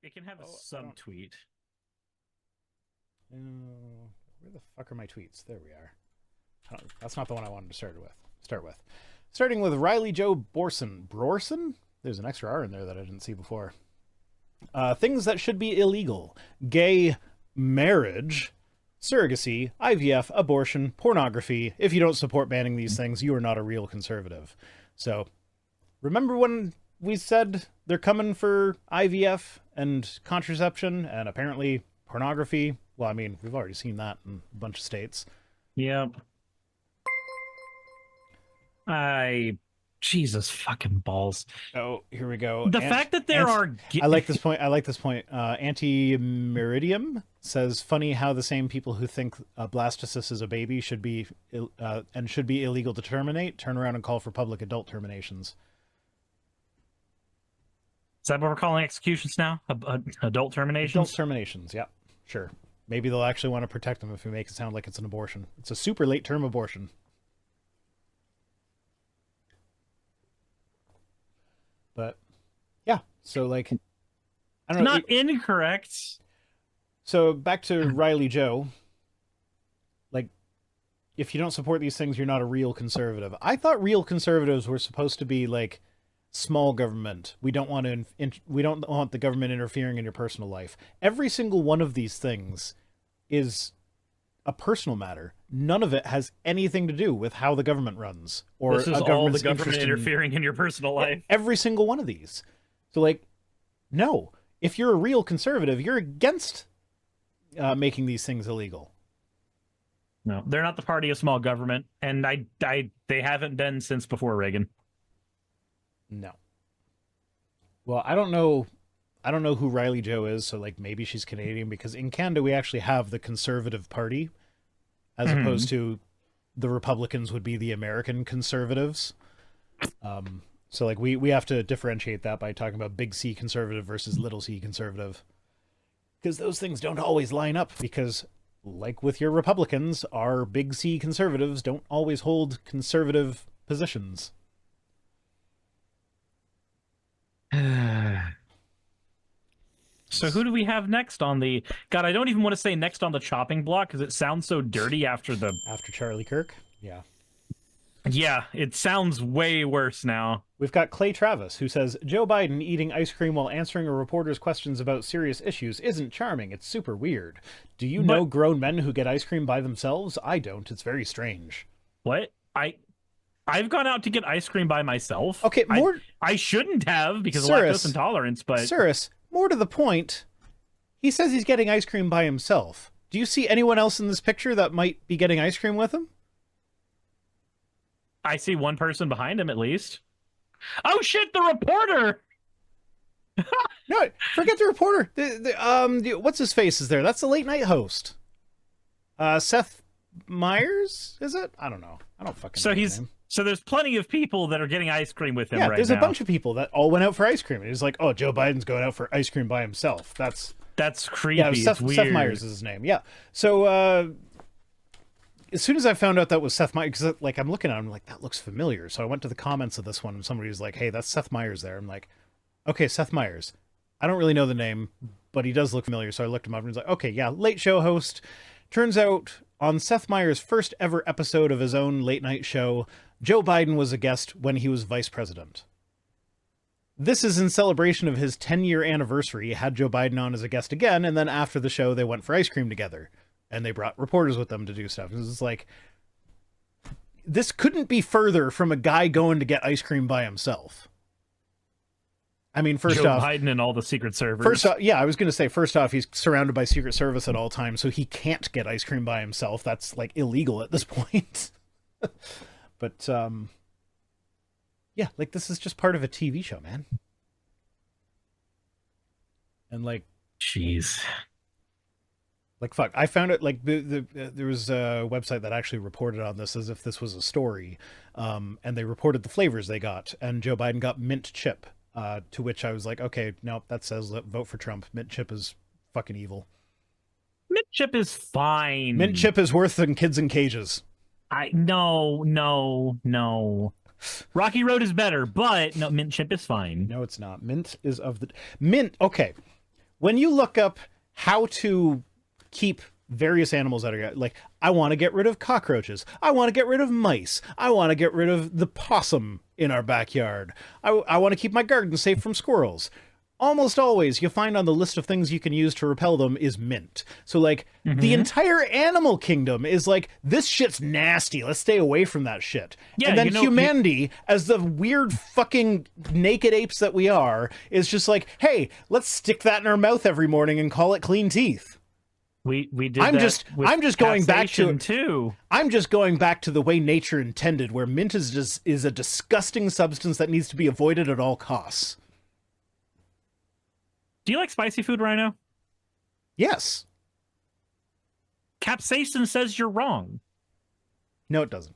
It can have a subtweet. Where the fuck are my tweets? There we are. That's not the one I wanted to start with. Starting with Riley Joe Brorsen? There's an extra R in there that I didn't see before. Things that should be illegal. Gay marriage, surrogacy, IVF, abortion, pornography. If you don't support banning these things, you are not a real conservative. So, remember when we said they're coming for IVF and contraception and apparently pornography? Well, I mean, we've already seen that in a bunch of states. Yep. Jesus fucking balls. Oh, here we go. The fact that there are... I like this point. Anti-Meridium says, funny how the same people who think blastocyst is a baby should be illegal to terminate, turn around and call for public adult terminations. Is that what we're calling executions now? Adult terminations? Adult terminations, yeah. Sure. Maybe they'll actually want to protect them if we make it sound like it's an abortion. It's a super late term abortion. But yeah, so like, I don't know. Not incorrect. So back to Riley Joe. Like, if you don't support these things, you're not a real conservative. I thought real conservatives were supposed to be like small government. We don't want the government interfering in your personal life. Every single one of these things is a personal matter. None of it has anything to do with how the government runs or this is all the government interfering in your personal life. Every single one of these. So like, no, if you're a real conservative, you're against making these things illegal. No, they're not the party of small government, and they haven't been since before Reagan. No. Well, I don't know who Riley Joe is, so like maybe she's Canadian, because in Canada we actually have the Conservative Party, as opposed to the Republicans would be the American conservatives. So like we have to differentiate that by talking about big C conservative versus little c conservative, because those things don't always line up, because like with your Republicans, our big C conservatives don't always hold conservative positions. So who do we have next on the... God, I don't even want to say next on the chopping block because it sounds so dirty after Charlie Kirk? Yeah. Yeah, it sounds way worse now. We've got Clay Travis, who says, Joe Biden eating ice cream while answering a reporter's questions about serious issues isn't charming. It's super weird. Do you know grown men who get ice cream by themselves? I don't. It's very strange. What? I've gone out to get ice cream by myself. Okay, more... I shouldn't have because of lactose intolerance, but... Suris, more to the point, he says he's getting ice cream by himself. Do you see anyone else in this picture that might be getting ice cream with him? I see one person behind him, at least. Oh, shit, the reporter! No, forget the reporter. What's his face is there? That's the late night host. Seth Meyers, is it? I don't know. I don't fucking know his name. So there's plenty of people that are getting ice cream with him right now. There's a bunch of people that all went out for ice cream. And he's like, oh, Joe Biden's going out for ice cream by himself. That's creepy. Yeah, Seth Meyers is his name. Yeah. So as soon as I found out that was Seth Meyers, because like I'm looking at him like, that looks familiar. So I went to the comments of this one and somebody was like, hey, that's Seth Meyers there. I'm like, okay, Seth Meyers. I don't really know the name, but he does look familiar. So I looked him up and he's like, okay, yeah, late show host. Turns out on Seth Meyers' first ever episode of his own late night show, Joe Biden was a guest when he was vice president. This is in celebration of his 10-year anniversary. He had Joe Biden on as a guest again, and then after the show, they went for ice cream together. And they brought reporters with them to do stuff. It was like, this couldn't be further from a guy going to get ice cream by himself. I mean, first off... Joe Biden and all the Secret Service. First off, yeah, I was going to say, first off, he's surrounded by Secret Service at all times, so he can't get ice cream by himself. That's, like, illegal at this point. But, yeah, like, this is just part of a TV show, man. And, like... Jeez. Like, fuck, I found it, like, there was a website that actually reported on this as if this was a story, and they reported the flavors they got, and Joe Biden got mint chip, to which I was like, okay, no, that says vote for Trump. Mint chip is fucking evil. Mint chip is fine. Mint chip is worse than kids in cages. No. Rocky Road is better, but no, mint chip is fine. No, it's not. Mint is of the... Mint, okay. when you look up how to keep various animals out of your, like, I want to get rid of cockroaches, I want to get rid of mice, I want to get rid of the possum in our backyard, I want to keep my garden safe from squirrels. Almost always you find on the list of things you can use to repel them is mint. So like the entire animal kingdom is like, this shit's nasty, let's stay away from that shit. Yeah, and then humanity, as the weird fucking naked apes that we are, is just like, hey, let's stick that in our mouth every morning and call it clean teeth. We did I'm that just with I'm just going back to taxation, too. I'm just going back to the way nature intended, where mint is a disgusting substance that needs to be avoided at all costs. Do you like spicy food, Rhino? Yes. Capsaicin says you're wrong. No, it doesn't.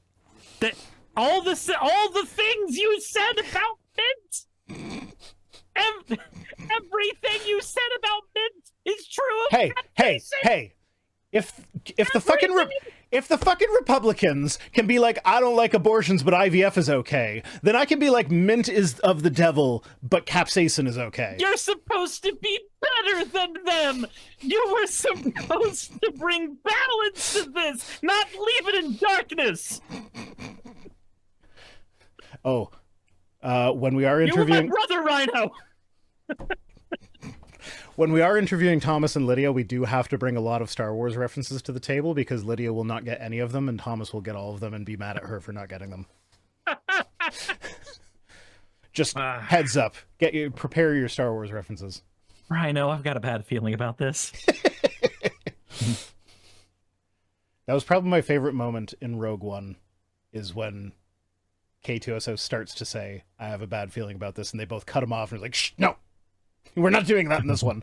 That all the things you said about mint, everything you said about mint is true of Hey! If the fucking Republicans can be like, I don't like abortions, but IVF is okay, then I can be like, mint is of the devil, but capsaicin is okay. You're supposed to be better than them. You were supposed to bring balance to this, not leave it in darkness. Oh, when we are interviewing, You were my brother, Rhino. when we are interviewing Thomas and Lydia, we do have to bring a lot of Star Wars references to the table, because Lydia will not get any of them, and Thomas will get all of them and be mad at her for not getting them. Just heads up. Prepare your Star Wars references. Rhino, I've got a bad feeling about this. That was probably my favorite moment in Rogue One, is when K2SO starts to say, I have a bad feeling about this, and they both cut him off and are like, shh, no! We're not doing that in this one.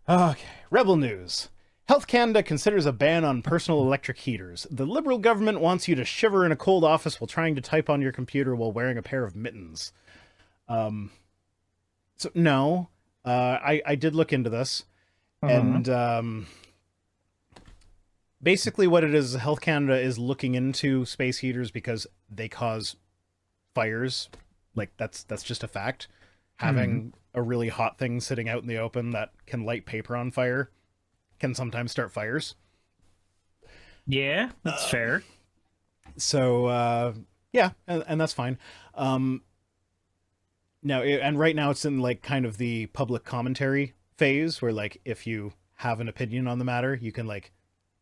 Okay, Rebel News. Health Canada considers a ban on personal electric heaters. The Liberal government wants you to shiver in a cold office while trying to type on your computer while wearing a pair of mittens. So, no. I did look into this. And basically what it is, Health Canada is looking into space heaters because they cause fires. Like, that's just a fact. Having a really hot thing sitting out in the open that can light paper on fire can sometimes start fires. Yeah, that's fair. So, yeah, and that's fine. Now, and right now it's in, like, kind of the public commentary phase, where, like, if you have an opinion on the matter, you can, like,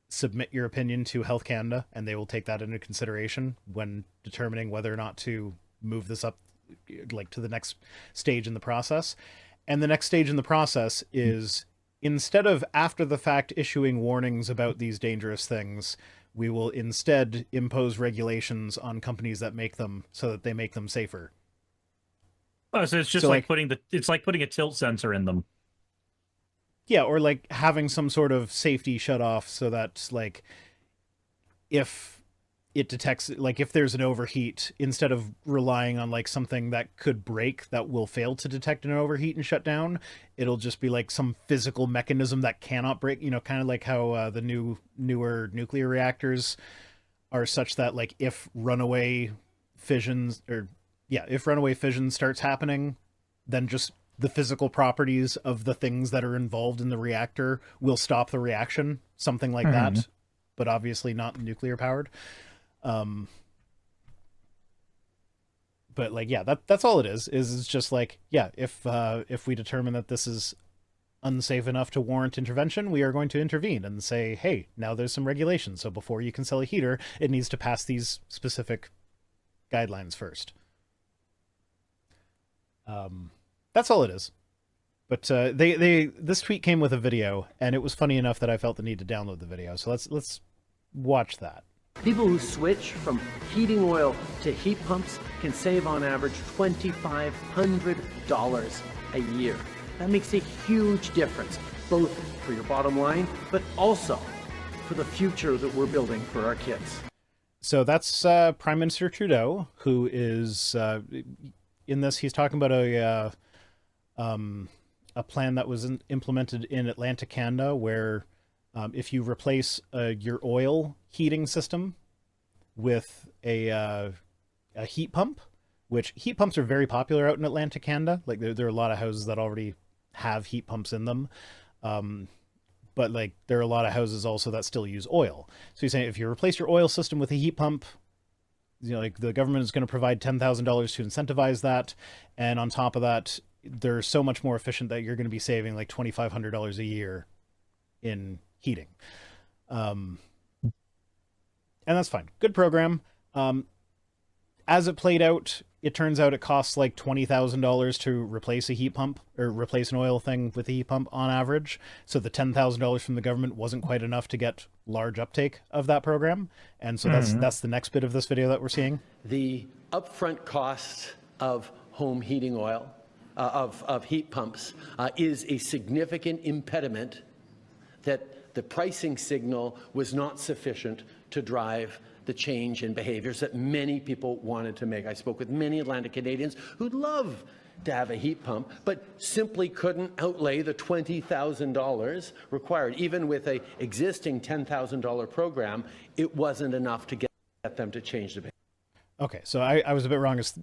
submit your opinion to Health Canada, and they will take that into consideration when determining whether or not to move this up, like, to the next stage in the process. And the next stage in the process is, instead of after the fact issuing warnings about these dangerous things, we will instead impose regulations on companies that make them, so that they make them safer. Oh, so it's just So, like putting a tilt sensor in them. Yeah, or like having some sort of safety shut off, so that, like, if it detects, like, if there's an overheat, instead of relying on, like, something that could break that will fail to detect an overheat and shut down, it'll just be like some physical mechanism that cannot break, you know, kind of like how the newer nuclear reactors are such that, like, if runaway fission starts happening, then just the physical properties of the things that are involved in the reactor will stop the reaction, something like that, but obviously not nuclear powered. But, like, yeah, that's all it is it's just like, yeah, if we determine that this is unsafe enough to warrant intervention, we are going to intervene and say, hey, now there's some regulations, so before you can sell a heater, it needs to pass these specific guidelines first. That's all it is. But this tweet came with a video, and it was funny enough that I felt the need to download the video, so let's watch that. People who switch from heating oil to heat pumps can save on average $2,500 a year. That makes a huge difference, both for your bottom line, but also for the future that we're building for our kids. So that's Prime Minister Trudeau, who is, in this, he's talking about a plan that was implemented in Atlantic Canada, where if you replace your oil heating system with a heat pump, which heat pumps are very popular out in Atlantic Canada. Like there are a lot of houses that already have heat pumps in them. But like there are a lot of houses also that still use oil. So you're saying if you replace your oil system with a heat pump, you know, like the government is going to provide $10,000 to incentivize that. And on top of that, they're so much more efficient that you're going to be saving like $2,500 a year in heating. And that's fine. Good program. As it played out, it turns out it costs like $20,000 to replace a heat pump or replace an oil thing with a heat pump on average. So the $10,000 from the government wasn't quite enough to get large uptake of that program. And so that's the next bit of this video that we're seeing. The upfront cost of home heating oil, of heat pumps, is a significant impediment that the pricing signal was not sufficient to drive the change in behaviors that many people wanted to make. I spoke with many Atlantic Canadians who'd love to have a heat pump, but simply couldn't outlay the $20,000 required. Even with an existing $10,000 program, it wasn't enough to get them to change the behavior. Okay, so I was a bit wrong. It's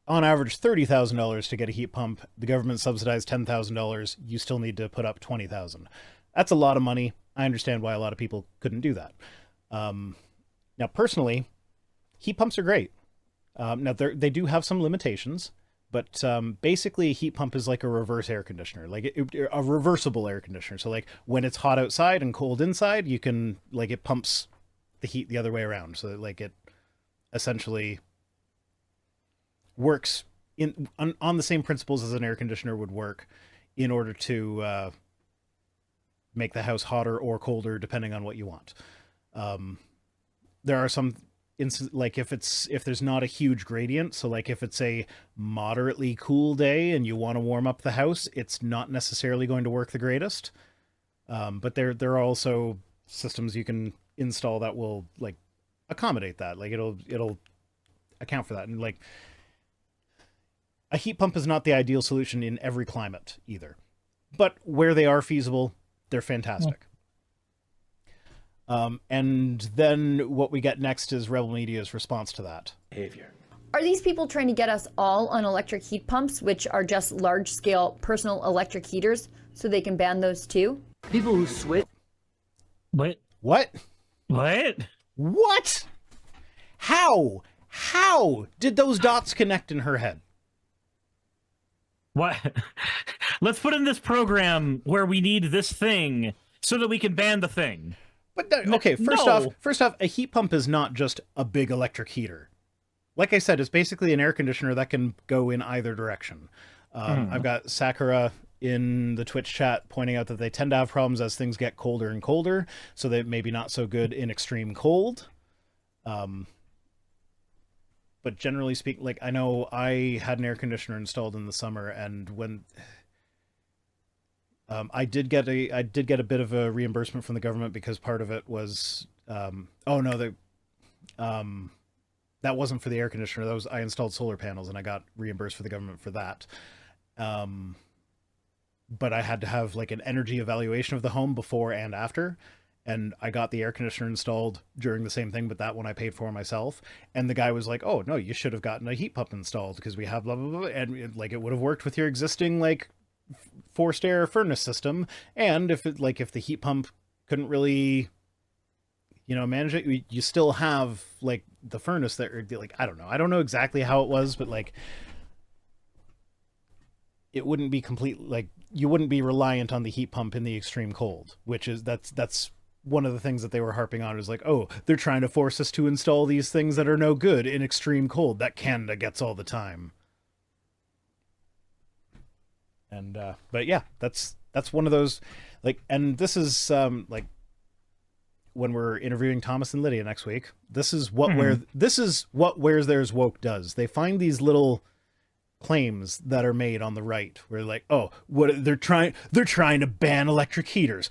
on average $30,000 to get a heat pump. The government subsidized $10,000. You still need to put up $20,000. That's a lot of money. I understand why a lot of people couldn't do that. Now, personally, heat pumps are great. Now, they do have some limitations, but basically a heat pump is like a reverse air conditioner, like a reversible air conditioner. So like when it's hot outside and cold inside, you can, like, it pumps the heat the other way around. So that, like, it essentially works on the same principles as an air conditioner would work in order to make the house hotter or colder depending on what you want. There are some like if there's not a huge gradient, so like if it's a moderately cool day and you want to warm up the house, it's not necessarily going to work the greatest. But there are also systems you can install that will like accommodate that. Like it'll account for that. And like a heat pump is not the ideal solution in every climate either, but where they are feasible, they're fantastic. And then what we get next is Rebel Media's response to that. Behavior. Are these people trying to get us all on electric heat pumps, which are just large-scale personal electric heaters, so they can ban those too? People who switch. What? What? What? What? How did those dots connect in her head? What? Let's put in this program where we need this thing so that we can ban the thing. But okay, first off, a heat pump is not just a big electric heater. Like I said, it's basically an air conditioner that can go in either direction. I've got Sakura in the Twitch chat pointing out that they tend to have problems as things get colder and colder, so they maybe not so good in extreme cold. But generally speaking, like I know I had an air conditioner installed in the summer, and when I did get a bit of a reimbursement from the government because part of it was that wasn't for the air conditioner. That was I installed solar panels and I got reimbursed for the government for that. But I had to have like an energy evaluation of the home before and after, and I got the air conditioner installed during the same thing, but that one I paid for myself. And the guy was like, "Oh no, you should have gotten a heat pump installed because we have blah blah blah," and like it would have worked with your existing like forced air furnace system. And if the heat pump couldn't really, manage it, you still have like the furnace that, or like I don't know exactly how it was, but like it wouldn't be complete, like you wouldn't be reliant on the heat pump in the extreme cold, which is that's one of the things that they were harping on, is like, oh, they're trying to force us to install these things that are no good in extreme cold that Canada gets all the time. And but yeah, that's one of those, like, and this is like when we're interviewing Thomas and Lydia next week, this is what Where's There's Woke does. They find these little claims that are made on the right where like, oh, what they're trying to ban electric heaters.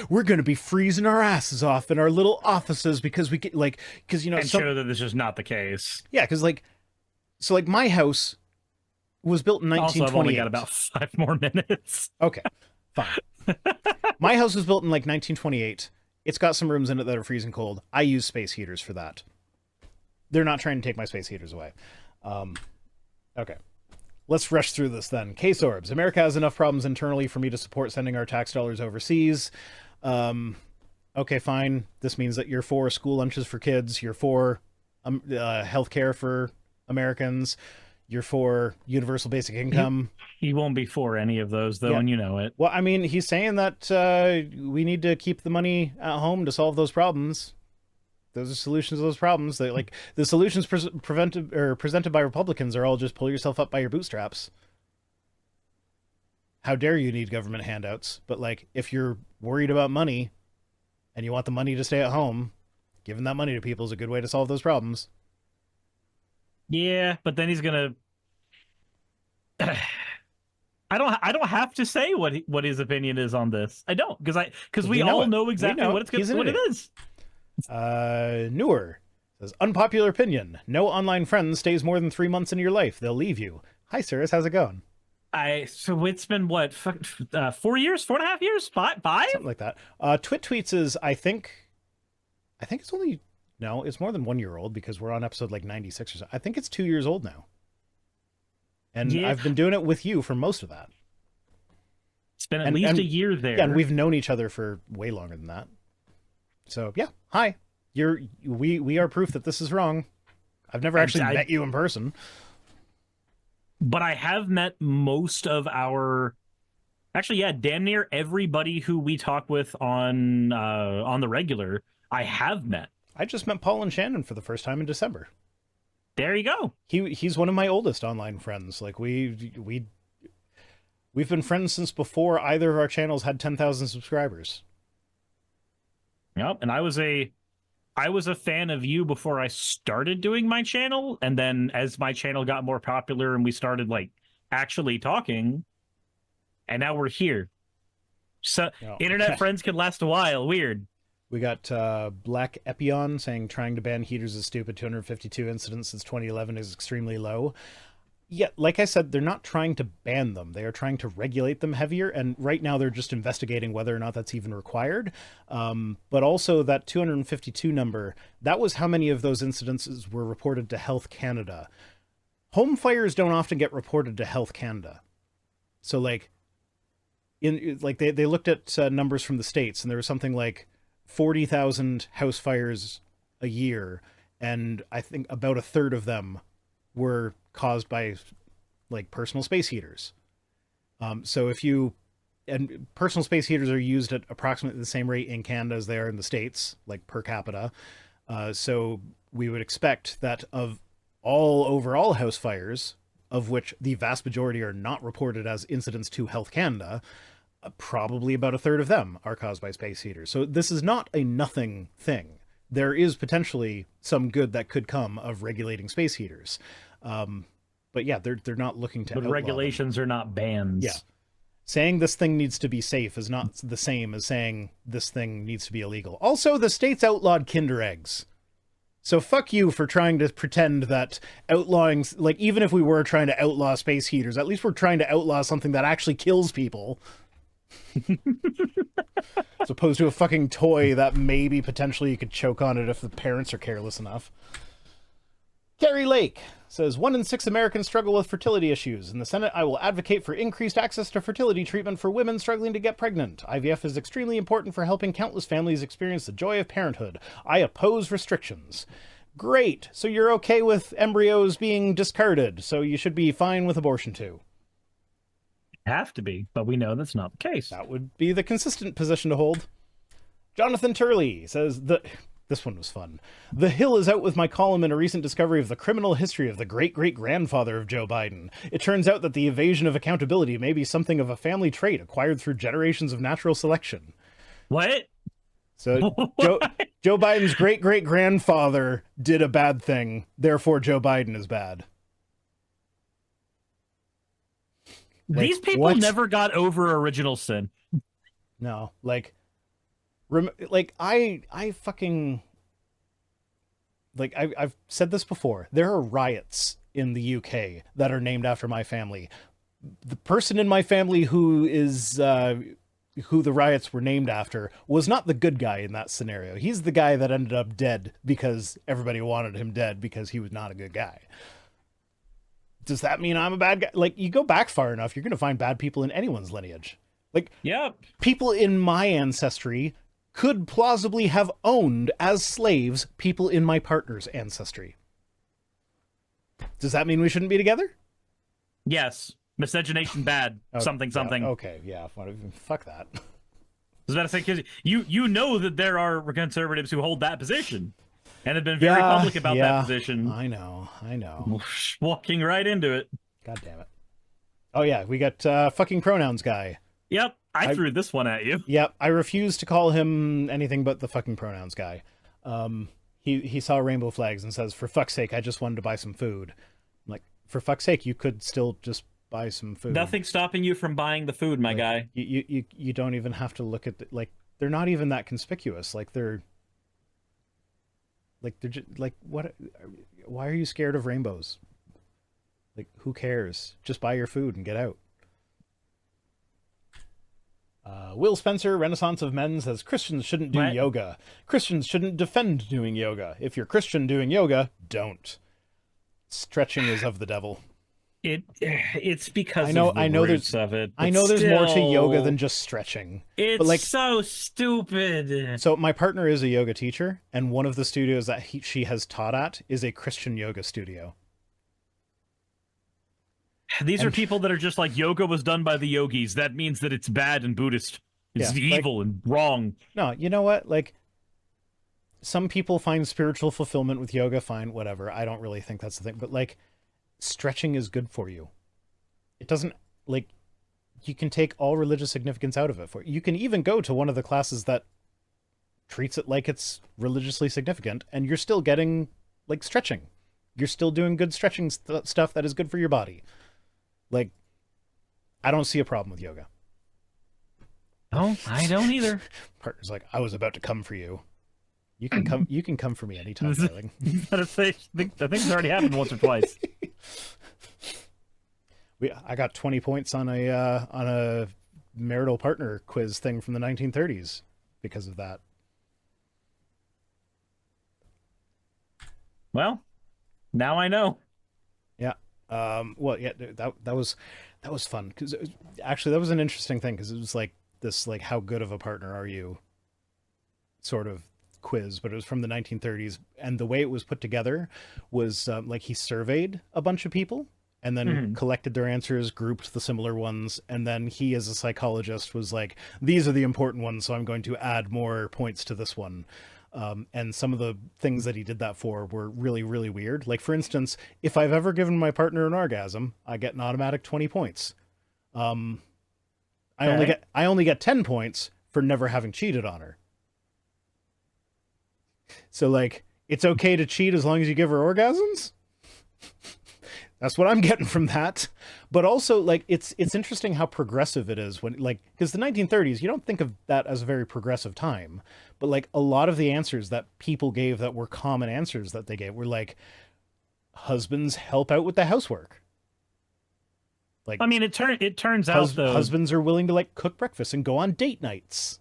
We're going to be freezing our asses off in our little offices because we get and show that this is not the case. Yeah, because my house was built in 1928. Also, I've only got about 5 more minutes. Okay, fine. My house was built in like 1928. It's got some rooms in it that are freezing cold. I use space heaters for that. They're not trying to take my space heaters away. Okay. Let's rush through this then. Case Orbs. America has enough problems internally for me to support sending our tax dollars overseas. Okay, fine. This means that you're for school lunches for kids. You're for healthcare for Americans. You're for universal basic income. He won't be for any of those, though, and you know it. Well, I mean, he's saying that we need to keep the money at home to solve those problems. Those are solutions to those problems. They, like, the solutions presented by Republicans are all just pull yourself up by your bootstraps. How dare you need government handouts? But, like, if you're worried about money and you want the money to stay at home, giving that money to people is a good way to solve those problems. Yeah, but then he's gonna. I don't have to say what his opinion is on this. I don't, because we all know exactly what it is. Newer says, unpopular opinion. No online friend stays more than 3 months in your life. They'll leave you. Hi, Suris. How's it going? So it's been what, 4 years, 4.5 years, five? Something like that. Twit Tweets is, I think it's only, no, it's more than 1 year old because we're on episode like 96 or so. I think it's 2 years old now. And yeah. I've been doing it with you for most of that. It's been at least a year there. Yeah, and we've known each other for way longer than that. So yeah, hi. We are proof that this is wrong. I've never actually met you in person. But I have met most of our, actually, yeah, damn near everybody who we talk with on the regular, I have met. I just met Paul and Shannon for the first time in December. There you go. He's one of my oldest online friends. Like we've been friends since before either of our channels had 10,000 subscribers. Yep, and I was a fan of you before I started doing my channel, and then as my channel got more popular and we started like actually talking, and now we're here. So internet friends can last a while. Weird. We got Black Epion saying trying to ban heaters is stupid. 252 incidents since 2011 is extremely low. Yeah, like I said, they're not trying to ban them. They are trying to regulate them heavier, and right now they're just investigating whether or not that's even required. But also that 252 number, that was how many of those incidences were reported to Health Canada. Home fires don't often get reported to Health Canada. So like, they looked at numbers from the States, and there was something like 40,000 house fires a year, and I think about a third of them were caused by like personal space heaters. So personal space heaters are used at approximately the same rate in Canada as they are in the States, like per capita. So we would expect that of all overall house fires, of which the vast majority are not reported as incidents to Health Canada, probably about a third of them are caused by space heaters. So this is not a nothing thing. There is potentially some good that could come of regulating space heaters. But yeah, they're not looking to outlaw regulations them. Are not bans. Yeah. Saying this thing needs to be safe is not the same as saying this thing needs to be illegal. Also, the state's outlawed Kinder eggs. So fuck you for trying to pretend that outlawing, like, even if we were trying to outlaw space heaters, at least we're trying to outlaw something that actually kills people. As opposed to a fucking toy that maybe potentially you could choke on it if the parents are careless enough. Carrie Lake says, 1 in 6 Americans struggle with fertility issues. In the Senate, I will advocate for increased access to fertility treatment for women struggling to get pregnant. IVF is extremely important for helping countless families experience the joy of parenthood. I oppose restrictions. Great. So you're okay with embryos being discarded, so you should be fine with abortion too. Have to be, but we know that's not the case. That would be the consistent position to hold. Jonathan Turley says, this one was fun. The Hill is out with my column in a recent discovery of the criminal history of the great-great-grandfather of Joe Biden. It turns out that the evasion of accountability may be something of a family trait acquired through generations of natural selection. What? So Joe Biden's great-great-grandfather did a bad thing, therefore Joe Biden is bad. These people never got over original sin. No, like I fucking, like, I've said this before. There are riots in the UK that are named after my family. The person in my family who the riots were named after was not the good guy in that scenario. He's the guy that ended up dead because everybody wanted him dead because he was not a good guy. Does that mean I'm a bad guy? Like, you go back far enough, you're going to find bad people in anyone's lineage. Like, Yep. people in my ancestry could plausibly have owned as slaves people in my partner's ancestry. Does that mean we shouldn't be together? Yes. Miscegenation bad. Something. Okay, yeah. Fuck that. I was about to say, because you know that there are conservatives who hold that position and have been very public about that position. I know. Walking right into it. God damn it. Oh yeah, we got fucking pronouns guy. Yep, I threw this one at you. Yep, I refuse to call him anything but the fucking pronouns guy. He saw rainbow flags and says, "For fuck's sake, I just wanted to buy some food." I'm like, for fuck's sake, you could still just buy some food. Nothing's stopping you from buying the food, my guy. You don't even have to look at like, they're not even that conspicuous. Like they're just like, what? Why are you scared of rainbows? Like, who cares? Just buy your food and get out. Will Spencer, Renaissance of Men, says Christians shouldn't do yoga. Christians shouldn't defend doing yoga. If you're Christian doing yoga, don't. Stretching is of the devil. It's because I know there's of it. I know there's more to yoga than just stretching. It's but like, so stupid. So my partner is a yoga teacher, and one of the studios that she has taught at is a Christian yoga studio. These are people that are just like, yoga was done by the yogis. That means that it's bad and Buddhist. It's evil and wrong. No, you know what? Like, some people find spiritual fulfillment with yoga. Fine, whatever. I don't really think that's the thing. But like, stretching is good for you. It doesn't, like, you can take all religious significance out of it. You can even go to one of the classes that treats it like it's religiously significant, and you're still getting, like, stretching. You're still doing good stretching stuff that is good for your body. Like, I don't see a problem with yoga. No, I don't either. Partner's like, I was about to come for you. You can come. You can come for me anytime, darling. I think it's already happened once or twice. I got 20 points on a marital partner quiz thing from the 1930s because of that. Well, now I know. Yeah. Well, yeah. That was fun because actually that was an interesting thing because it was like this, like, how good of a partner are you sort of quiz, but it was from the 1930s, and the way it was put together was like he surveyed a bunch of people and then collected their answers, grouped the similar ones, and then he, as a psychologist, was like, these are the important ones, so I'm going to add more points to this one. And some of the things that he did that for were really, really weird. Like, for instance, if I've ever given my partner an orgasm, I get an automatic 20 points. I only get 10 points for never having cheated on her. So, like, it's okay to cheat as long as you give her orgasms? That's what I'm getting from that. But also, like, it's interesting how progressive it is when, like, because the 1930s, you don't think of that as a very progressive time. But, like, a lot of the answers that people gave that were common answers that they gave were like, husbands help out with the housework. Like, I mean, it turns out though, husbands are willing to, like, cook breakfast and go on date nights.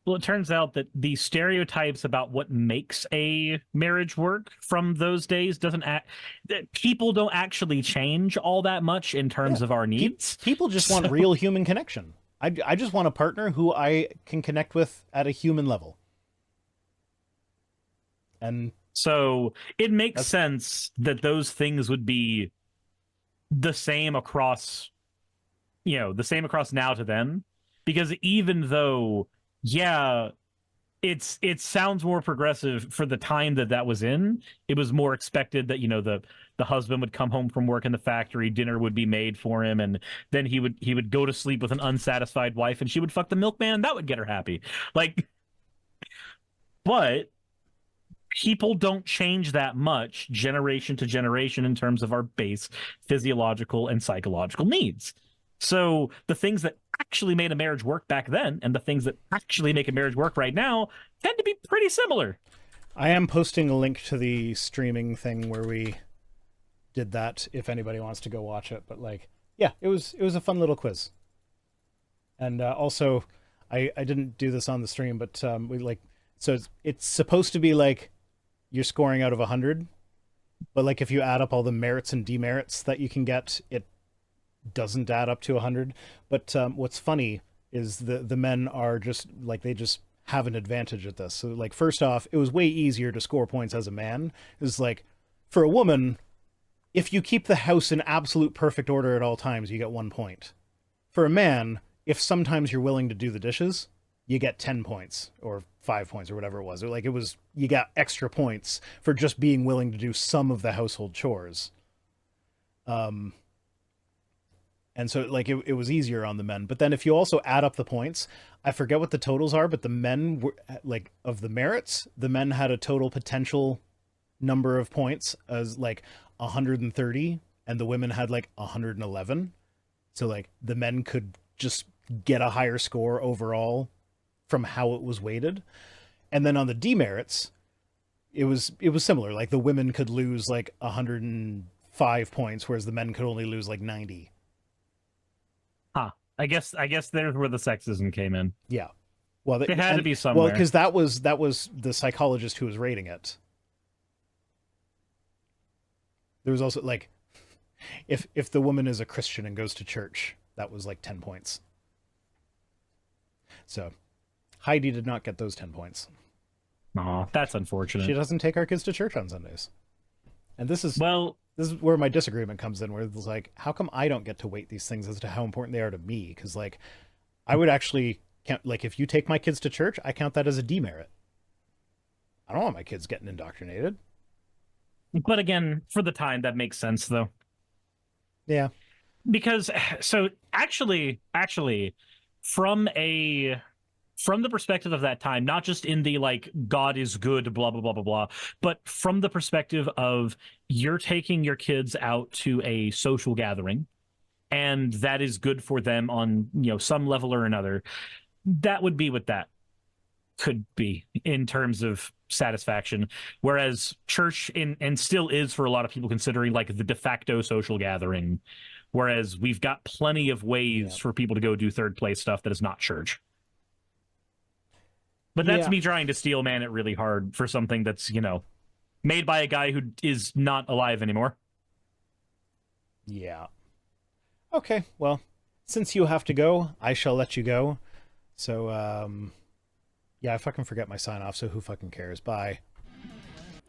Well, it turns out that the stereotypes about what makes a marriage work from those days people don't actually change all that much in terms of our needs. People just want real human connection. I just want a partner who I can connect with at a human level. And so it makes sense that those things would be the same across now to them, because even though, yeah, it sounds more progressive for the time that was in. It was more expected that, the husband would come home from work in the factory, dinner would be made for him, and then he would go to sleep with an unsatisfied wife, and she would fuck the milkman, and that would get her happy. Like, but people don't change that much generation to generation in terms of our base physiological and psychological needs. So the things that actually made a marriage work back then and the things that actually make a marriage work right now tend to be pretty similar. I am posting a link to the streaming thing where we did that if anybody wants to go watch it. But, like, yeah, it was a fun little quiz. And also, I didn't do this on the stream, but so it's supposed to be like you're scoring out of 100. But like if you add up all the merits and demerits that you can get, it doesn't add up to 100. But what's funny is the men are just like, they just have an advantage at this. So like, first off, it was way easier to score points as a man. It was like, for a woman, if you keep the house in absolute perfect order at all times, you get 1 point. For a man, if sometimes you're willing to do the dishes, you get 10 points or 5 points or whatever it was. Like, it was, you got extra points for just being willing to do some of the household chores. And so like it was easier on the men. But then if you also add up the points, I forget what the totals are, but the men were like, of the merits, the men had a total potential number of points as like 130, and the women had like 111. So like the men could just get a higher score overall from how it was weighted. And then on the demerits, it was similar. Like the women could lose like 105 points, whereas the men could only lose like 90. Huh. I guess there's where the sexism came in. Yeah. Well, it had to be somewhere. Well, because that was the psychologist who was rating it. There was also like, if the woman is a Christian and goes to church, that was like 10 points. So Heidi did not get those 10 points. Aw, that's unfortunate. She doesn't take our kids to church on Sundays. And this is where my disagreement comes in, where it's like, how come I don't get to weight these things as to how important they are to me? Because like, I would actually count, like, if you take my kids to church, I count that as a demerit. I don't want my kids getting indoctrinated. But again, for the time, that makes sense, though. Yeah. Because, so actually, from the perspective of that time, not just in the like, God is good, blah, blah, blah, blah, blah, but from the perspective of you're taking your kids out to a social gathering, and that is good for them on, some level or another, that would be what that could be in terms of satisfaction. Whereas church and still is for a lot of people considering like the de facto social gathering, whereas we've got plenty of ways for people to go do third place stuff that is not church. But that's me trying to steel man it really hard for something that's, made by a guy who is not alive anymore. Yeah. Okay, well, since you have to go, I shall let you go. So, yeah, I fucking forget my sign off, so who fucking cares? Bye.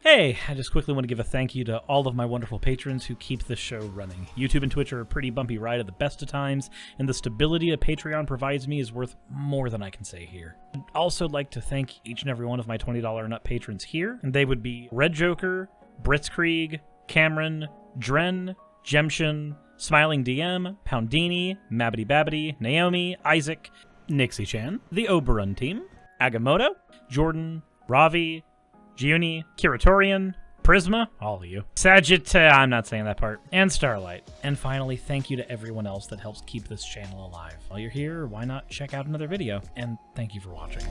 Hey, I just quickly want to give a thank you to all of my wonderful patrons who keep this show running. YouTube and Twitch are a pretty bumpy ride at the best of times, and the stability a Patreon provides me is worth more than I can say here. I'd also like to thank each and every one of my $20 and up patrons here, and they would be Red Joker, Britzkrieg, Cameron, Dren, Jemshin, Smiling DM, Poundini, Mabbity Babbity, Naomi, Isaac, Nixie-chan, the Oberon team, Agamotto, Jordan, Ravi, Giuni, Kiratorian, Prisma, all of you, I'm not saying that part, and Starlight. And finally, thank you to everyone else that helps keep this channel alive. While you're here, why not check out another video? And thank you for watching.